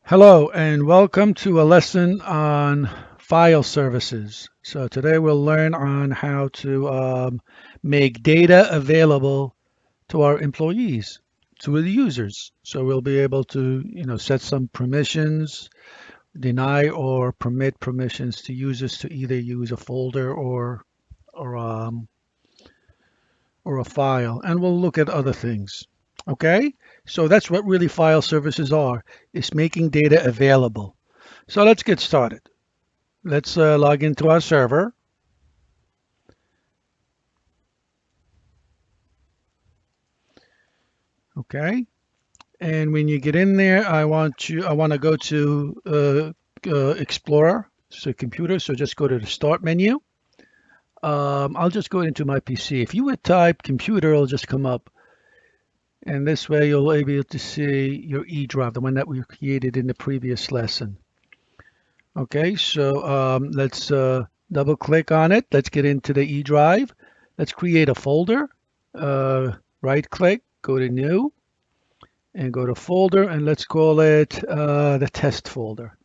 Hello and welcome to a lesson on file services. So today we'll learn on how to make data available to our employees, to the users. So we'll be able to, set some permissions, deny or permit permissions to users to either use a folder or um, or a file, and we'll look at other things. Okay, so that's what really file services are, is making data available. So let's get started. Let's log into our server. Okay, and when you get in there, I want to go to Explorer, so computer. So just go to the Start menu. I'll just go into my PC. If you would type computer, it'll just come up. And this way you'll be able to see your E drive, the one that we created in the previous lesson. Okay, so let's double click on it. Let's get into the E drive. Let's create a folder. Right click, go to new, and go to folder, and let's call it the test folder.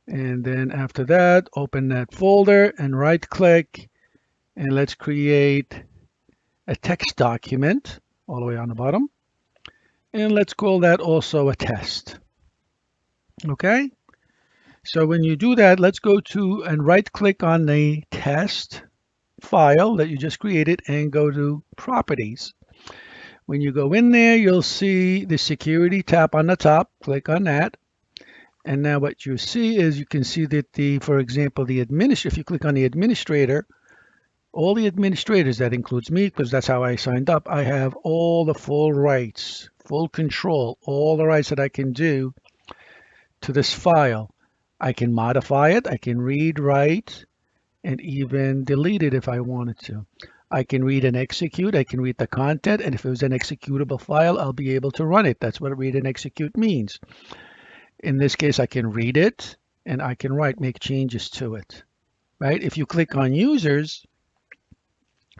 And then after that, open that folder and right click, and let's create a text document all the way on the bottom. And let's call that also a test. Okay, so when you do that, let's go to and right click on the test file that you just created and go to properties. When you go in there, you'll see the security tab on the top. Click on that. And now what you see is you can see that for example, if you click on the administrator, all the administrators, that includes me, because that's how I signed up, I have all the full rights, full control, all the rights that I can do to this file. I can modify it, I can read, write, and even delete it if I wanted to. I can read and execute, I can read the content, and if it was an executable file, I'll be able to run it. That's what read and execute means. In this case, I can read it, and I can make changes to it, right? If you click on users,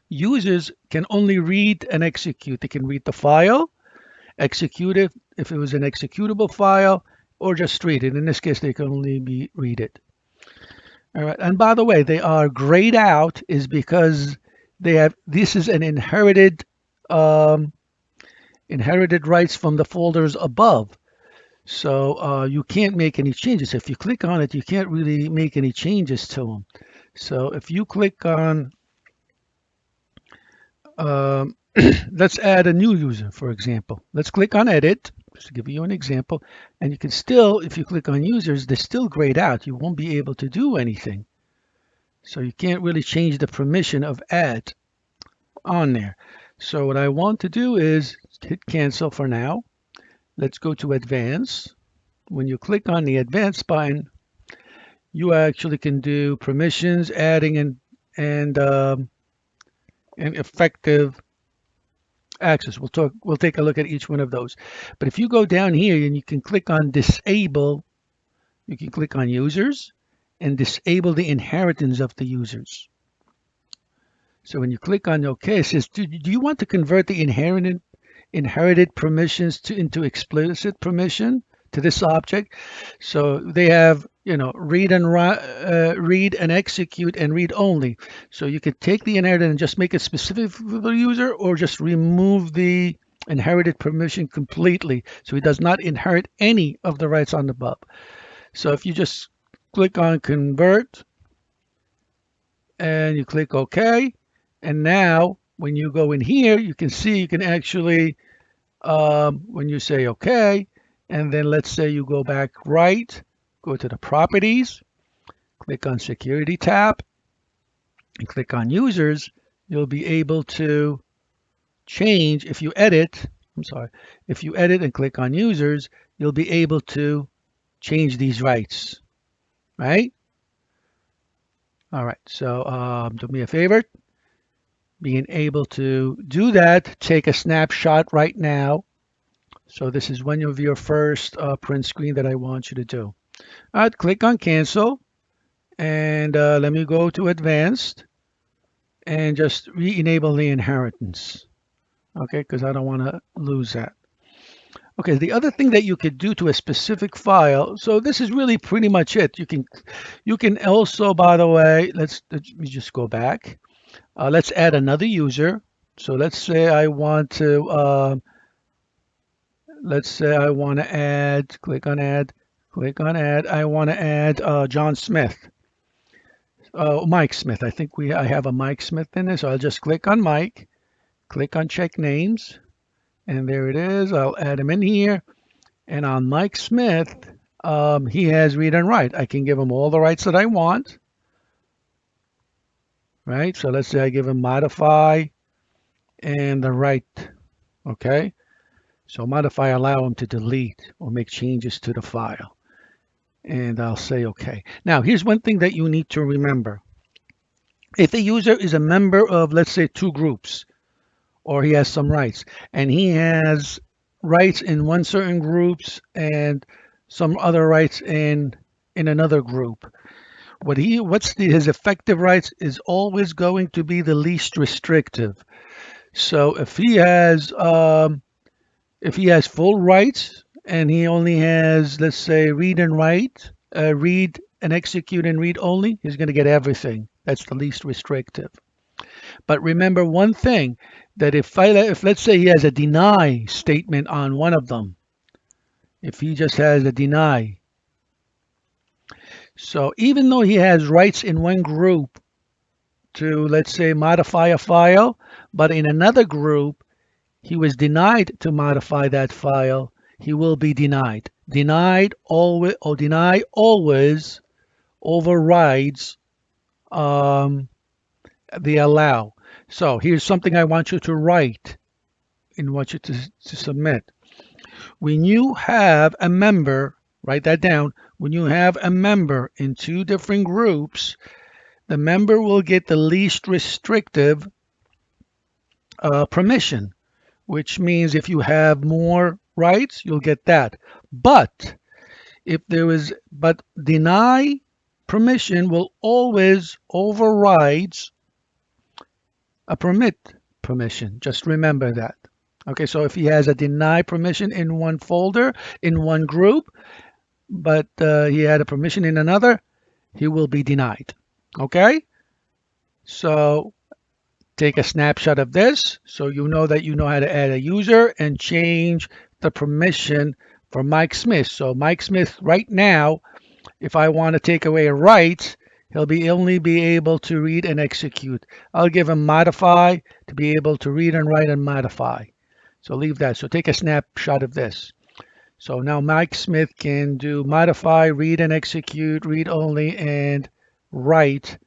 users can only read and execute. They can read the file, execute it if it was an executable file, or just read it. In this case, they can only read it. All right. And by the way, they are grayed out is because this is an inherited rights from the folders above. So you can't make any changes. If you click on it, you can't really make any changes to them. So if you click on let's add a new user, for example. Let's click on edit, just to give you an example. And you can still, if you click on users, they're still grayed out. You won't be able to do anything. So you can't really change the permission of add on there. So what I want to do is hit cancel for now. Let's go to advanced. When you click on the advanced button, you actually can do permissions, adding and effective access. We'll take a look at each one of those. But if you go down here and you can click on disable, you can click on users and disable the inheritance of the users. So when you click on OK, it says, do you want to convert the inherited permissions into explicit permission to this object? So they have, read and execute and read only. So you could take the inherited and just make it specific for the user, or just remove the inherited permission completely, so he does not inherit any of the rights on the above. So if you just click on convert and you click OK, and now when you go in here, you can see you can actually when you say OK, and then let's say you go back right, go to the properties, click on security tab, and click on users, you'll be able to change. If you edit and click on users, you'll be able to change these rights, right? All right, so do me a favor, being able to do that, take a snapshot right now. So this is one of your first print screen that I want you to do. All right, click on cancel, and let me go to advanced and just re-enable the inheritance. Okay, because I don't want to lose that. Okay, the other thing that you could do to a specific file, so this is really pretty much it. You can also, by the way, let me just go back. Let's add another user. So let's say I want to add, click on add. I want to add John Smith, Mike Smith. I have a Mike Smith in there, so I'll just click on Mike, click on check names, and there it is. I'll add him in here. And on Mike Smith, he has read and write. I can give him all the rights that I want, right? So let's say I give him modify and the right, okay? So modify, allow him to delete or make changes to the file. And I'll say okay. Now, here's one thing that you need to remember. If the user is a member of, let's say, two groups, or he has some rights, and he has rights in one certain groups and some other rights in another group, his effective rights is always going to be the least restrictive. So if he has full rights and he only has, let's say, read and write, read and execute and read only, he's going to get everything. That's the least restrictive. But remember one thing, that if let's say he has a deny statement on one of them, if he just has a deny, so even though he has rights in one group to, let's say, modify a file, but in another group he was denied to modify that file, he will be denied. Deny always overrides the allow. So here's something I want you to write and want you to submit. When you have a member, write that down. When you have a member in two different groups, the member will get the least restrictive permission, which means if you have more rights, you'll get that. But deny permission will always overrides a permit permission. Just remember that. Okay, so if he has a deny permission in one folder, in one group, but he had a permission in another, he will be denied. Okay, so take a snapshot of this so you know that you know how to add a user and change the permission for Mike Smith. So Mike Smith right now, if I want to take away a right, he'll only be able to read and execute. I'll give him modify to be able to read and write and modify. So leave that. So take a snapshot of this. So now Mike Smith can do modify, read and execute, read only, and write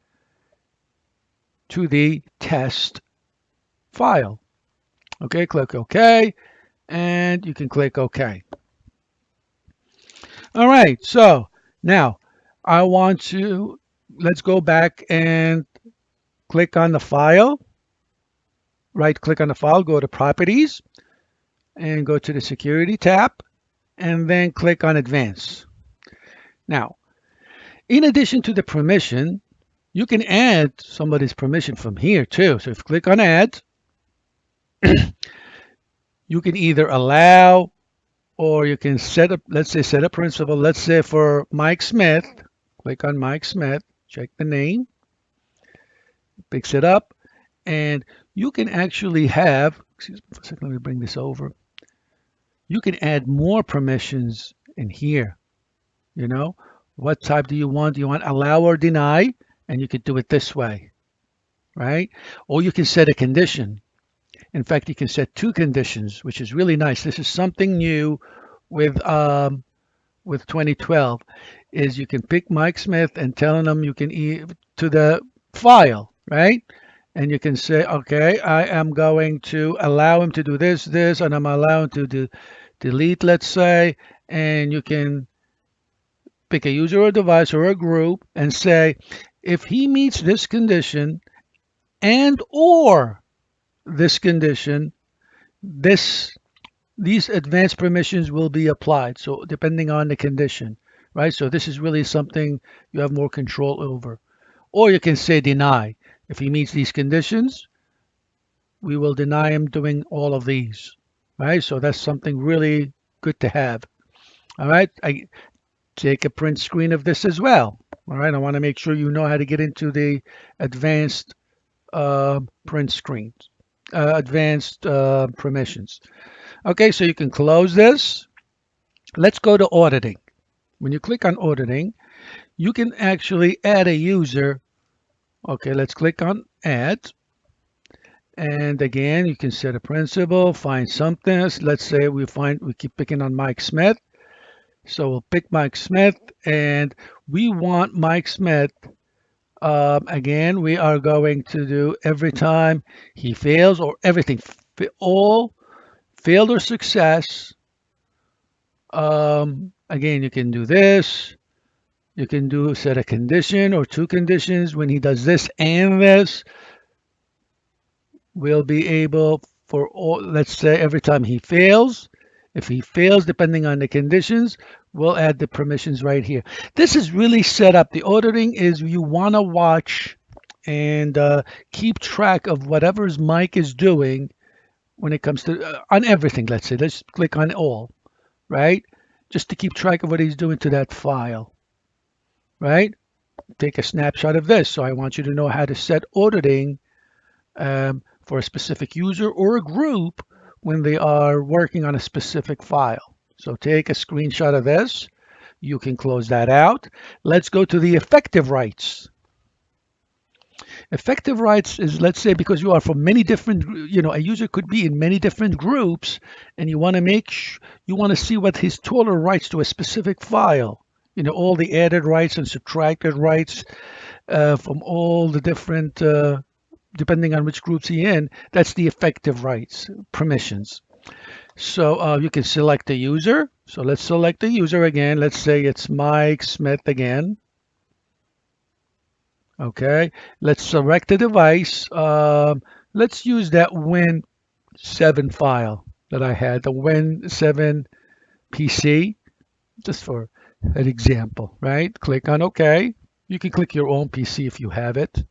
to the test file. Okay, click OK, and you can click OK. All right, so now let's go back and click on the file. Right click on the file, go to Properties, and go to the Security tab, and then click on Advanced. Now, in addition to the permission, you can add somebody's permission from here too. So if you click on Add, you can either allow or you can set up, let's say set a principal. Let's say for Mike Smith, click on Mike Smith, check the name, picks it up, and you can actually have, excuse me for a second, let me bring this over. You can add more permissions in here. You know, what type do you want? Do you want allow or deny? And you could do it this way, right? Or you can set a condition. In fact, you can set two conditions, which is really nice. This is something new with 2012, is you can pick Mike Smith and telling them you can to the file, right? And you can say, okay, I am going to allow him to do this, and I'm allowing to delete, let's say, and you can pick a user or device or a group and say, if he meets this condition and or this condition, these advanced permissions will be applied. So depending on the condition, right? So this is really something you have more control over. Or you can say deny. If he meets these conditions, we will deny him doing all of these, right? So that's something really good to have. All right, I take a print screen of this as well. All right, I want to make sure you know how to get into the advanced print screens, advanced permissions. Okay, so you can close this. Let's go to auditing. When you click on auditing, you can actually add a user. Okay, let's click on add. And again, you can set a principal, find something. Let's say we keep picking on Mike Smith. So we'll pick Mike Smith and we want Mike Smith. Again, we are going to do every time he fails or everything, all failed or success. Again, you can do this. You can do set a condition or two conditions. When he does this and this, we'll be able for all, let's say every time he fails, if he fails, depending on the conditions, we'll add the permissions right here. This is really set up. The auditing is you want to watch and keep track of whatever's Mike is doing when it comes to on everything. Let's say let's click on all, right? Just to keep track of what he's doing to that file, right? Take a snapshot of this. So I want you to know how to set auditing for a specific user or a group when they are working on a specific file. So take a screenshot of this. You can close that out. Let's go to the effective rights. Effective rights is, let's say, because you are from many different, a user could be in many different groups, and you want to you want to see what his total rights to a specific file. All the added rights and subtracted rights from all the different, depending on which groups he's in. That's the effective rights permissions. So you can select the user. So let's select the user again. Let's say it's Mike Smith again. Okay, let's select the device. Let's use that Win7 file that I had, the Win7 PC, just for an example, right? Click on OK. You can click your own PC if you have it.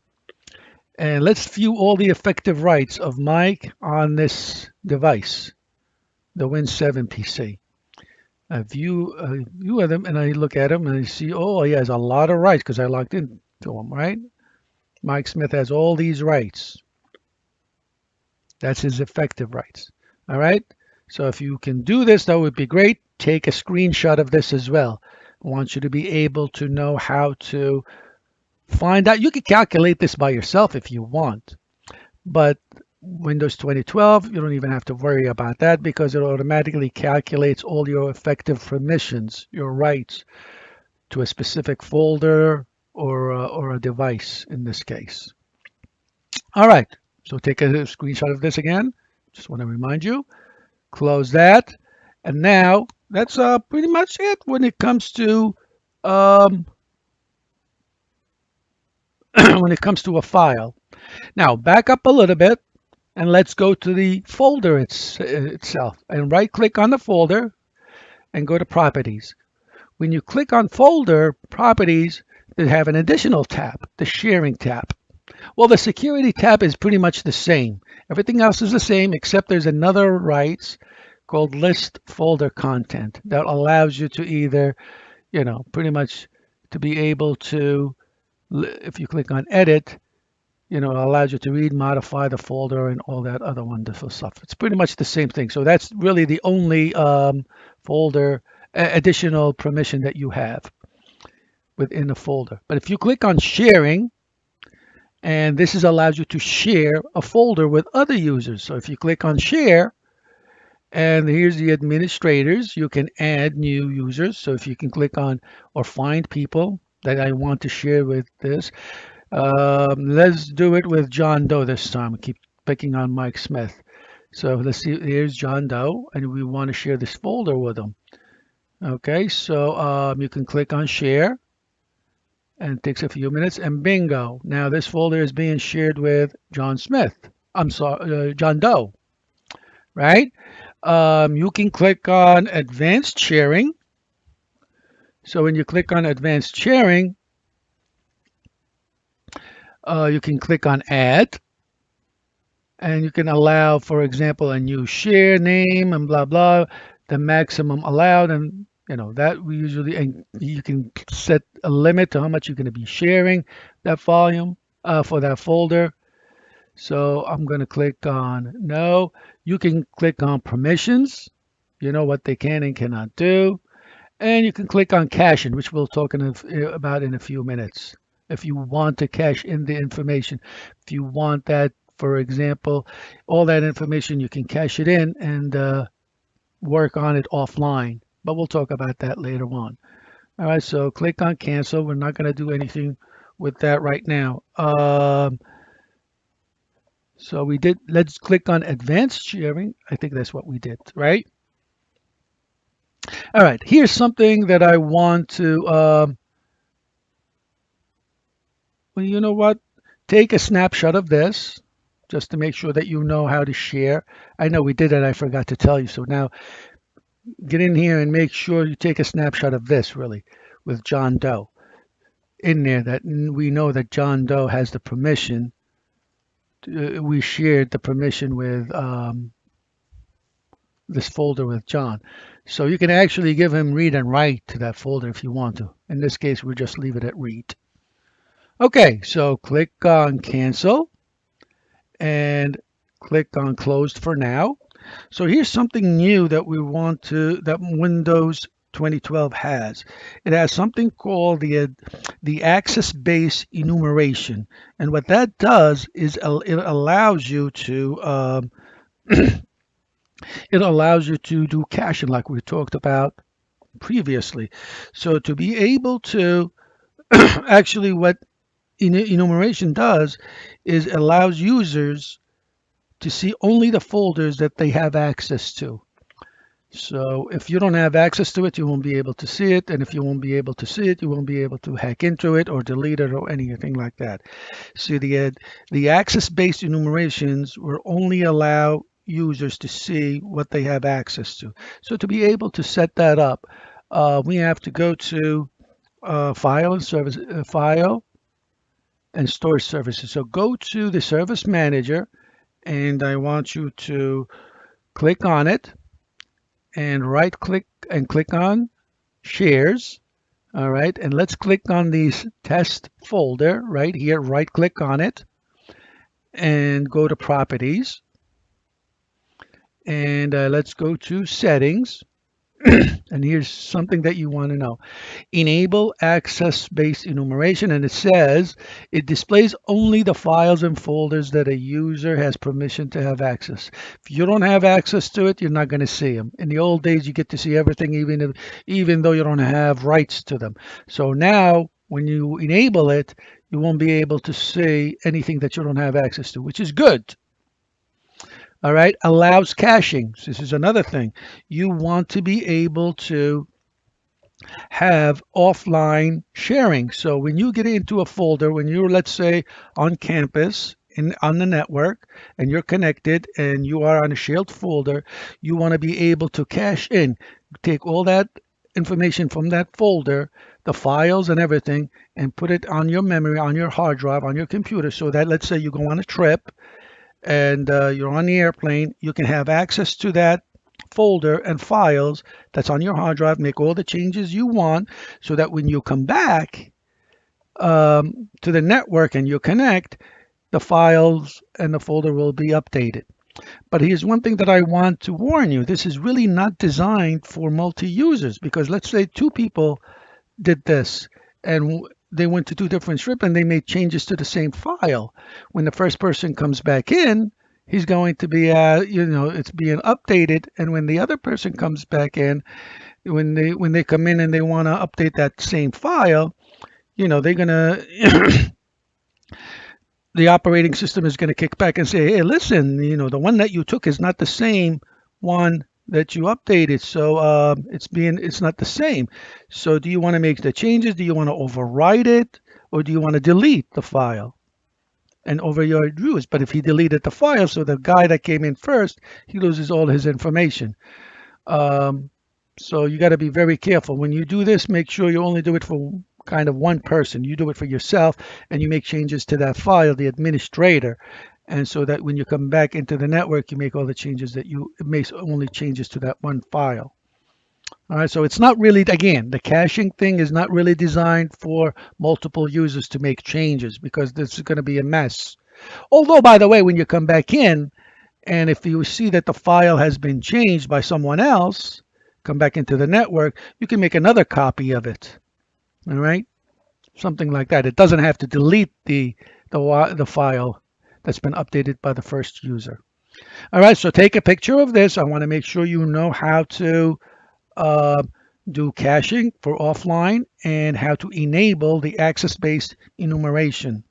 And let's view all the effective rights of Mike on this device, the Win7 PC. I view them and I look at him and I see, oh, he has a lot of rights because I logged in to him, right? Mike Smith has all these rights. That's his effective rights. All right. So if you can do this, that would be great. Take a screenshot of this as well. I want you to be able to know how to find out. You can calculate this by yourself if you want, but Windows 2012, you don't even have to worry about that because it automatically calculates all your effective permissions, your rights to a specific folder or a device in this case. All right, so take a screenshot of this again. Just want to remind you, close that. And now that's pretty much it when it comes to when it comes to a file. Now back up a little bit and let's go to the folder itself and right click on the folder and go to properties. When you click on folder properties, they have an additional tab, the sharing tab. Well, the security tab is pretty much the same. Everything else is the same except there's another rights called list folder content that allows you to either, pretty much to be able to, if you click on edit, it allows you to read, modify the folder and all that other wonderful stuff. It's pretty much the same thing. So that's really the only folder additional permission that you have within the folder. But if you click on sharing, and this allows you to share a folder with other users. So if you click on share, and here's the administrators, you can add new users. So if you can click on or find people that I want to share with this. Let's do it with John Doe this time. We keep picking on Mike Smith. So let's see, here's John Doe, and we want to share this folder with him. Okay, so you can click on share, and it takes a few minutes, and bingo. Now this folder is being shared with John Smith. I'm sorry, John Doe, right? You can click on advanced sharing. So when you click on advanced sharing, you can click on add, and you can allow, for example, a new share name and blah, blah. the maximum allowed, and that we usually, and you can set a limit to how much you're going to be sharing that volume for that folder. So I'm going to click on no. You can click on permissions, what they can and cannot do. And you can click on caching, which we'll talk about in a few minutes. If you want to cache in the information, if you want that, for example, all that information, you can cache it in and work on it offline. But we'll talk about that later on. All right, so click on cancel. We're not going to do anything with that right now. So we did, let's click on advanced sharing. I think that's what we did, right? All right, here's something that I want to, well, you know what? Take a snapshot of this just to make sure that you know how to share. I know we did it, I forgot to tell you. So now get in here and make sure you take a snapshot of this really with John Doe in there, that we know that John Doe has the permission. We shared the permission with this folder with John. So you can actually give him read and write to that folder if you want to. In this case, we'll just leave it at read. Okay, so click on cancel and click on closed for now. So here's something new that we want to, that Windows 2012 has. It has something called the access-based enumeration. And what that does is it allows you to it allows you to do caching like we talked about previously. So to be able to actually what enumeration does is allows users to see only the folders that they have access to. So if you don't have access to it, you won't be able to see it. And if you won't be able to see it, you won't be able to hack into it or delete it or anything like that. So the access-based enumerations will only allow users to see what they have access to. So to be able to set that up, we have to go to File and Service, File and Storage Services. So go to the Service Manager, and I want you to click on it and right click and click on shares. All right, and let's click on these test folder right here, right click on it and go to properties, and let's go to settings. And here's something that you want to know. Enable access-based enumeration, and it says it displays only the files and folders that a user has permission to have access. If you don't have access to it, you're not going to see them. In the old days, you get to see everything, even though you don't have rights to them. So now, when you enable it, you won't be able to see anything that you don't have access to, which is good. All right, allows caching. This is another thing. You want to be able to have offline sharing. So when you get into a folder, when you're, let's say, on campus, on the network, and you're connected and you are on a shared folder, you want to be able to cache in, take all that information from that folder, the files and everything, and put it on your memory, on your hard drive, on your computer, so that, let's say you go on a trip and you're on the airplane, you can have access to that folder and files that's on your hard drive, make all the changes you want, so that when you come back to the network and you connect, the files and the folder will be updated. But here's one thing that I want to warn you. This is really not designed for multi-users, because let's say two people did this and they went to two different trips and they made changes to the same file. When the first person comes back in, he's going to be, it's being updated. And when the other person comes back in, when they come in and they want to update that same file, they're going to, the operating system is going to kick back and say, hey, listen, the one that you took is not the same one that you updated, so it's not the same. So do you want to make the changes? Do you want to overwrite it, or do you want to delete the file and override rules? But if he deleted the file, so the guy that came in first, he loses all his information. So you got to be very careful when you do this. Make sure you only do it for kind of one person. You do it for yourself, and you make changes to that file, the administrator. And so that when you come back into the network, you make all the changes that it makes only changes to that one file. All right, so it's not really, again, the caching thing is not really designed for multiple users to make changes because this is going to be a mess. Although, by the way, when you come back in, and if you see that the file has been changed by someone else, come back into the network, you can make another copy of it. All right, something like that. It doesn't have to delete the file that's been updated by the first user. All right, so take a picture of this. I want to make sure you know how to uh, do caching for offline and how to enable the access-based enumeration.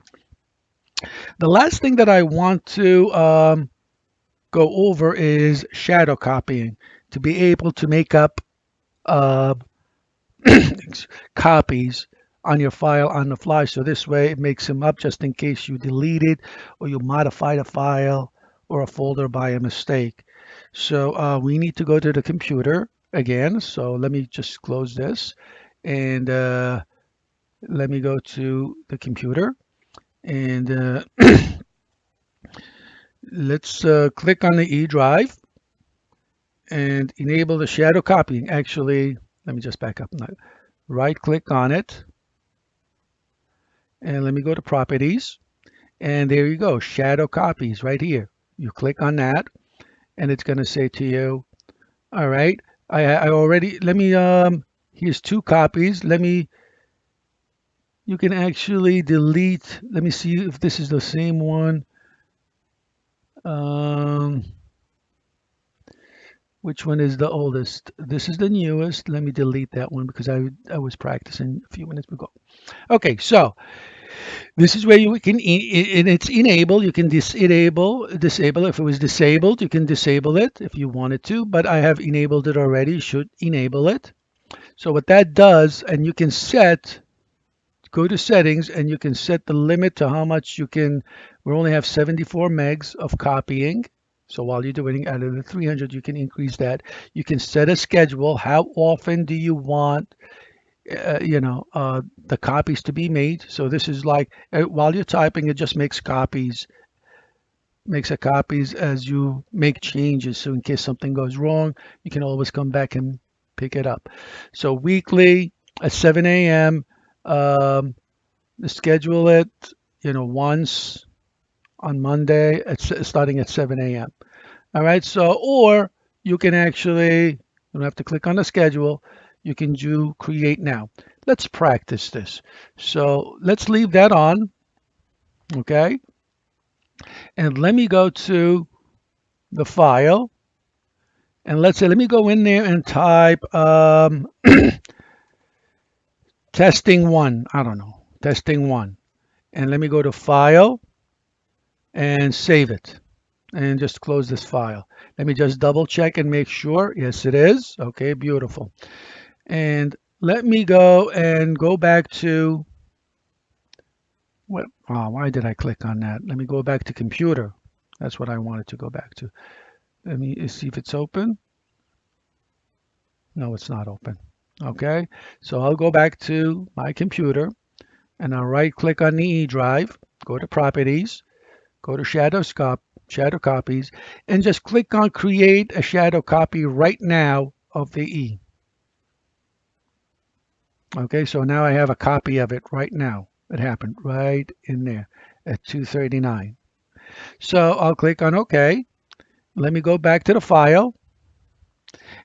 The last thing that I want to go over is shadow copying to be able to make up uh, copies on your file on the fly. So this way it makes them up just in case you delete it or you modify the file or a folder by a mistake. So we need to go to the computer again. So let me just close this and let me go to the computer and let's click on the E drive and enable the shadow copying. Actually, let me just back up. Right click on it and let me go to properties. And there you go, shadow copies right here. You click on that and it's going to say to you, all right, I already, let me, here's two copies. You can actually delete, let me see if this is the same one. Um, which one is the oldest? This is the newest. Let me delete that one because I was practicing a few minutes ago. Okay, so this is where you can, and it's enable. You can disable. If it was disabled, you can disable it if you wanted to, but I have enabled it already. You should enable it. So what that does, and you can go to settings and you can set the limit to how much you can. We only have 74 megs of copying. So while you're doing out of the 300, you can increase that. You can set a schedule. How often do you want the copies to be made? So this is like while you're typing, it just makes a copies as you make changes. So in case something goes wrong, you can always come back and pick it up. So weekly at 7 a.m. Schedule it, once on Monday starting at 7 a.m. All right. So or you can actually, you don't have to click on the schedule. You can do create now. Let's practice this. So let's leave that on. Okay. And let me go to the file. And let's say, let me go in there and type testing one. I don't know, testing one. And let me go to file and save it. And just close this file. Let me just double check and make sure. Yes, it is. Okay, beautiful. And let me go back to what? Oh, why did I click on that? Let me go back to computer. That's what I wanted to go back to. Let me see if it's open. No, it's not open. Okay, so I'll go back to my computer and I'll right click on the E drive, go to properties, go to shadow copies, and just click on create a shadow copy right now of the E. Okay, so now I have a copy of it right now. It happened right in there at 2:39. So I'll click on OK. Let me go back to the file.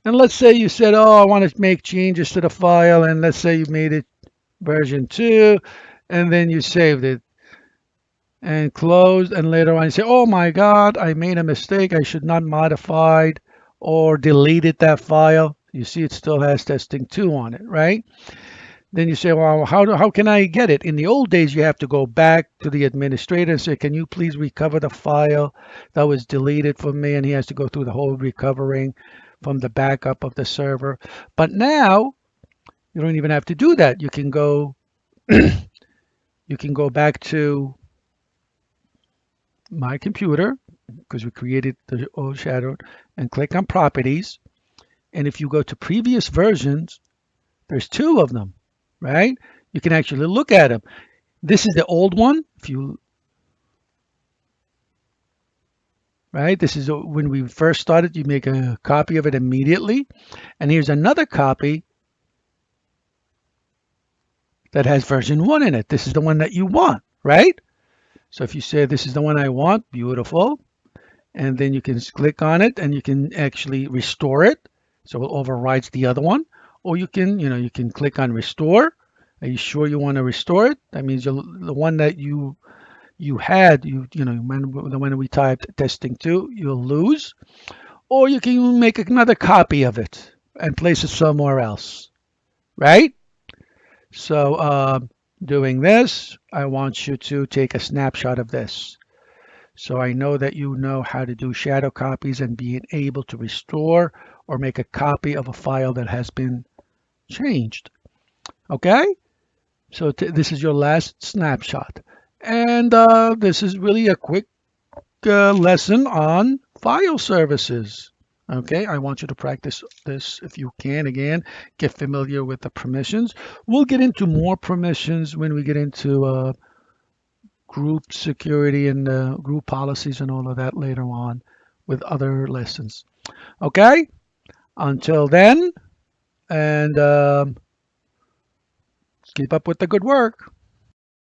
And let's say you said, oh, I want to make changes to the file. And let's say you made it version 2, and then you saved it and closed. And later on you say, oh my God, I made a mistake. I should not modified or deleted that file. You see it still has testing 2 on it, right? Then you say, well, how can I get it? In the old days, you have to go back to the administrator and say, can you please recover the file that was deleted from me? And he has to go through the whole recovering from the backup of the server. But now you don't even have to do that. You can go back to my computer because we created the old shadow and click on properties. And if you go to previous versions, there's 2 of them, right? You can actually look at them. This is the old one. If you right? This is when we first started, you make a copy of it immediately. And here's another copy that has version 1 in it. This is the one that you want, right? So if you say this is the one I want, beautiful. And then you can click on it and you can actually restore it. So it overrides the other one. Or you can, you can click on restore. Are you sure you want to restore it? That means the one that you had, the one we typed testing 2, you'll lose. Or you can make another copy of it and place it somewhere else, right? So doing this, I want you to take a snapshot of this. So I know that you know how to do shadow copies and being able to restore or make a copy of a file that has been changed. Okay? So this is your last snapshot. And this is really a quick lesson on file services. Okay, I want you to practice this if you can. Again, get familiar with the permissions. We'll get into more permissions when we get into group security and group policies and all of that later on with other lessons. Okay, until then, and keep up with the good work.